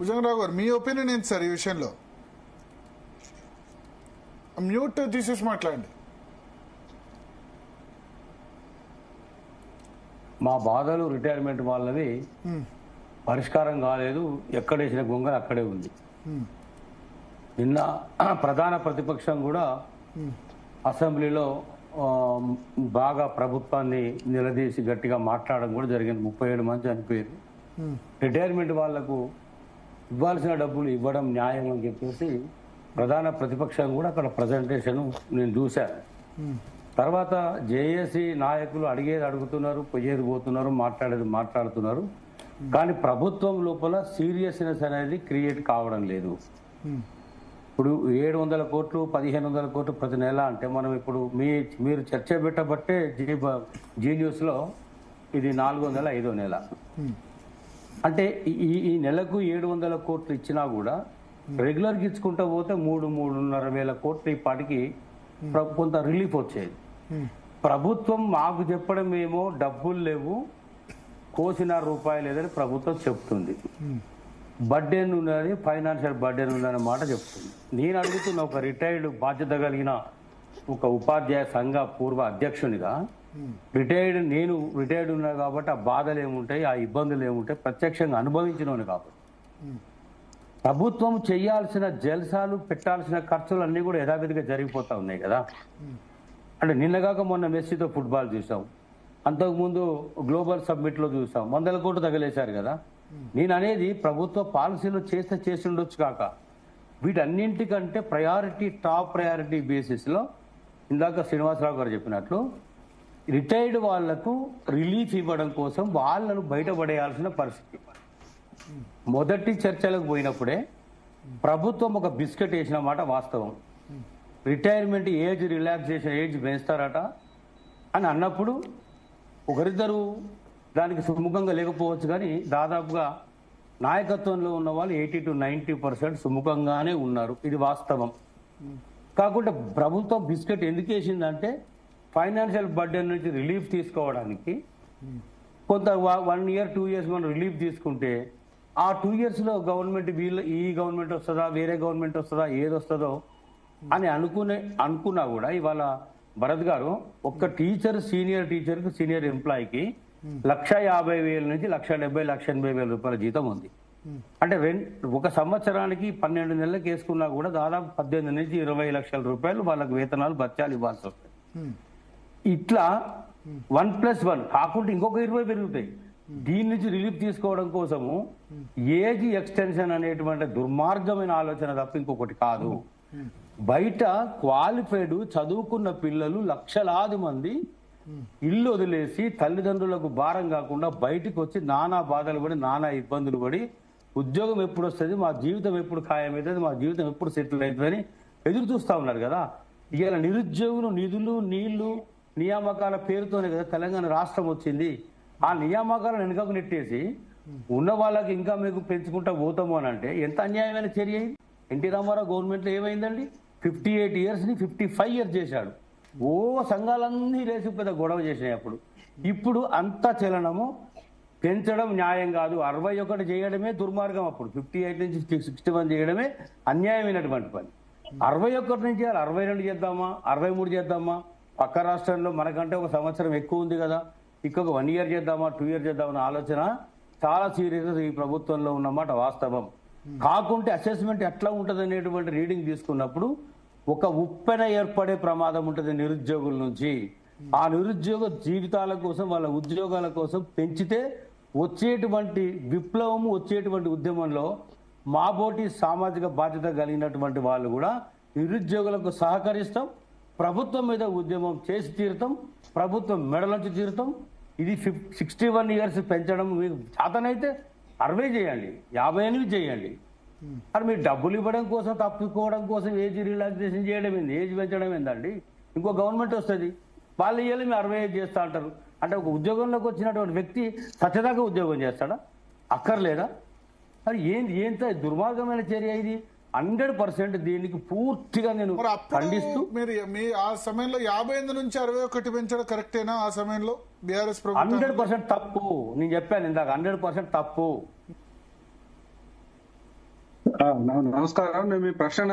భుజంగరావు గారు, మీ ఒపీనియన్ ఏంటి సార్ ఈ విషయంలో? మ్యూట్ తీసేసి మాట్లాడండి. మా బాధలు రిటైర్మెంట్ వాళ్ళవి పరిష్కారం కాలేదు. ఎక్కడేసిన గొంగలు అక్కడే ఉంది. నిన్న ప్రధాన ప్రతిపక్షం కూడా అసెంబ్లీలో బాగా ప్రభుత్వాన్ని నిలదీసి గట్టిగా మాట్లాడడం కూడా జరిగింది. 37 మంది చనిపోయారు. రిటైర్మెంట్ వాళ్లకు ఇవ్వాల్సిన డబ్బులు ఇవ్వడం న్యాయం అని చెప్పేసి ప్రధాన ప్రతిపక్షం కూడా అక్కడ ప్రజెంటేషన్ నేను చూశాను. తర్వాత జేఏసీ నాయకులు అడిగేది అడుగుతున్నారు, పోయేది పోతున్నారు, మాట్లాడేది మాట్లాడుతున్నారు. కానీ ప్రభుత్వం లోపల సీరియస్నెస్ అనేది క్రియేట్ కావడం లేదు. ఇప్పుడు 700 కోట్లు 1500 కోట్లు ప్రతి నెల అంటే మనం ఇప్పుడు మీరు చర్చ పెట్టబట్టే జీ న్యూస్ లో ఇది 4వ నెల 5వ నెల అంటే ఈ నెలకు 700 కోట్లు ఇచ్చినా కూడా రెగ్యులర్గా ఇచ్చుకుంటూ పోతే 3-3.5 వేల కోట్లు ఈ పాటికి కొంత రిలీఫ్ వచ్చేది. ప్రభుత్వం మాకు చెప్పడం ఏమో డబ్బులు లేవు, కోసిన రూపాయలు లేదని ప్రభుత్వం చెప్తుంది. బర్డెన్ ఉన్నది, ఫైనాన్షియల్ బర్డెన్ ఉందనే మాట చెప్తుంది. నేను అడుగుతున్న ఒక రిటైర్డ్ బాధ్యత కలిగిన ఒక ఉపాధ్యాయ సంఘ పూర్వ అధ్యక్షునిగా నేను రిటైర్డ్ ఉన్నా కాబట్టి ఆ బాధలు ఏముంటాయి, ఆ ఇబ్బందులు ఏముంటాయి ప్రత్యక్షంగా అనుభవించినోని కాబట్టి ప్రభుత్వం చేయాల్సిన జల్సాలు పెట్టాల్సిన ఖర్చులు అన్నీ కూడా యథావిధిగా జరిగిపోతా ఉన్నాయి కదా. అంటే నిన్నగాక మొన్న మెస్సీతో ఫుట్బాల్ చూసాం, అంతకుముందు గ్లోబల్ సబ్మిట్లో చూసాం, 100 కోట్లు తగిలేశారు కదా. నేను అనేది ప్రభుత్వ పాలసీలు చేసి ఉండొచ్చు కాక వీటన్నింటికంటే టాప్ ప్రయారిటీ బేసిస్లో ఇందాక శ్రీనివాసరావు గారు చెప్పినట్లు రిటైర్డ్ వాళ్లకు రిలీఫ్ ఇవ్వడం కోసం వాళ్ళను బయటపడేయాల్సిన పరిస్థితి. మొదటి చర్చలకు పోయినప్పుడే ప్రభుత్వం ఒక బిస్కెట్ వేసిన మాట వాస్తవం. రిటైర్మెంట్ ఏజ్ రిలాక్సేషన్ ఏజ్ పెంచుతారట అని అన్నప్పుడు ఒకరిద్దరు దానికి సుముఖంగా లేకపోవచ్చు, కానీ దాదాపుగా నాయకత్వంలో ఉన్న వాళ్ళు 80-90% సుముఖంగానే ఉన్నారు. ఇది వాస్తవం. కాకుండా ప్రభుత్వం బిస్కెట్ ఎందుకు వేసిందంటే ఫైనాన్షియల్ బర్డెన్ నుంచి రిలీఫ్ తీసుకోవడానికి. కొంత 1 year 2 years మనం రిలీఫ్ తీసుకుంటే ఆ 2 yearsలో గవర్నమెంట్ ఈ గవర్నమెంట్ వస్తుందా, వేరే గవర్నమెంట్ వస్తుందా, ఏది వస్తుందో అని అనుకున్నా కూడా ఇవాళ భరత్ గారు ఒక్క సీనియర్ టీచర్కి సీనియర్ ఎంప్లాయీకి 1,50,000 నుంచి 1,70,000-1,80,000 రూపాయల జీతం ఉంది. అంటే ఒక సంవత్సరానికి 12 నెలలకు వేసుకున్నా కూడా దాదాపు 18 నుంచి 20 లక్షల రూపాయలు వాళ్ళకి వేతనాలు బత్యాలు ఇవ్వాల్సి వస్తాయి. ఇట్లా 1+1 కాకుండా ఇంకొక 20 పెరుగుతాయి. దీని నుంచి రిలీఫ్ తీసుకోవడం కోసము ఏజ్ ఎక్స్టెన్షన్ అనేటువంటి దుర్మార్గమైన ఆలోచన తప్ప ఇంకొకటి కాదు. బయట క్వాలిఫైడ్ చదువుకున్న పిల్లలు లక్షలాది మంది ఇల్లు వదిలేసి తల్లిదండ్రులకు భారం కాకుండా బయటకు వచ్చి నానా బాధలు పడి నానా ఇబ్బందులు పడి ఉద్యోగం ఎప్పుడు వస్తుంది, మా జీవితం ఎప్పుడు ఖాయమవుతుంది, మా జీవితం ఎప్పుడు సెటిల్ అవుతుందని ఎదురు చూస్తూ ఉన్నారు కదా. ఇవాళ నిరుద్యోగులు నిధులు నీళ్లు నియామకాల పేరుతోనే కదా తెలంగాణ రాష్ట్రం వచ్చింది. ఆ నియామకాలను వెనుకకు నెట్టేసి ఉన్న వాళ్ళకి ఇంకా మీకు పెంచుకుంటా పోతాము అని అంటే ఎంత అన్యాయమైన చర్య. ఎన్టీ రామారావు గవర్నమెంట్లో ఏమైందండి, 58 yearsని 55 years చేశాడు. సంఘాలన్నీ లేచి పెద్ద గొడవ చేసినాయి. ఇప్పుడు అంత చలనము పెంచడం న్యాయం కాదు. 61 చేయడమే దుర్మార్గం. అప్పుడు 58 నుంచి 61 చేయడమే అన్యాయమైనటువంటి పని. 61 నుంచి 62 చేద్దామా, 63 చేద్దామా, పక్క రాష్ట్రంలో మనకంటే ఒక సంవత్సరం ఎక్కువ ఉంది కదా, ఇంకొక 1 year చేద్దామా, 2 years చేద్దామన్న ఆలోచన చాలా సీరియస్ ఈ ప్రభుత్వంలో ఉన్నమాట వాస్తవం. కాకుంటే అసెస్మెంట్ ఎట్లా ఉంటుంది అనేటువంటి రీడింగ్ తీసుకున్నప్పుడు ఒక ఉప్పెన ఏర్పడే ప్రమాదం ఉంటుంది నిరుద్యోగుల నుంచి. ఆ నిరుద్యోగ జీవితాల కోసం వాళ్ళ ఉద్యోగాల కోసం పెంచితే వచ్చేటువంటి విప్లవం వచ్చేటువంటి ఉద్యమంలో మాబోటి సామాజిక బాధ్యత కలిగినటువంటి వాళ్ళు కూడా నిరుద్యోగులకు సహకరిస్తాం, ప్రభుత్వం మీద ఉద్యమం చేసి తీరుతాం, ప్రభుత్వం మెడలోంచి తీరుతాం. ఇది 61 years పెంచడం మీకు చేతనైతే 60 చేయండి, 58 చేయండి. మరి మీరు డబ్బులు ఇవ్వడం కోసం తప్పుకోవడం కోసం ఏజ్ రిలాక్సేషన్ చేయడం ఏంది, ఏజ్ పెంచడం ఏందండి. ఇంకో గవర్నమెంట్ వస్తుంది, వాళ్ళు ఇవ్వాలి మీరు 65 చేస్తా అంటారు. అంటే ఒక ఉద్యోగంలోకి వచ్చినటువంటి వ్యక్తి సత్యదాకా ఉద్యోగం చేస్తాడా, అక్కర్లేదా? మరి ఏంత దుర్మార్గమైన చర్య ఇది. 100% దీనికి పూర్తిగా నేను ఖండిస్తూ. మీరు ఆ సమయంలో 58 నుంచి 61 పెంచడం కరెక్టేనా? ఆ సమయంలో బీఆర్ఎస్ ప్రభుత్వం 100% తప్పు. నేను చెప్పాను ఇందాక 100% తప్పు. నమస్కారం. నేను మీ ప్రశ్న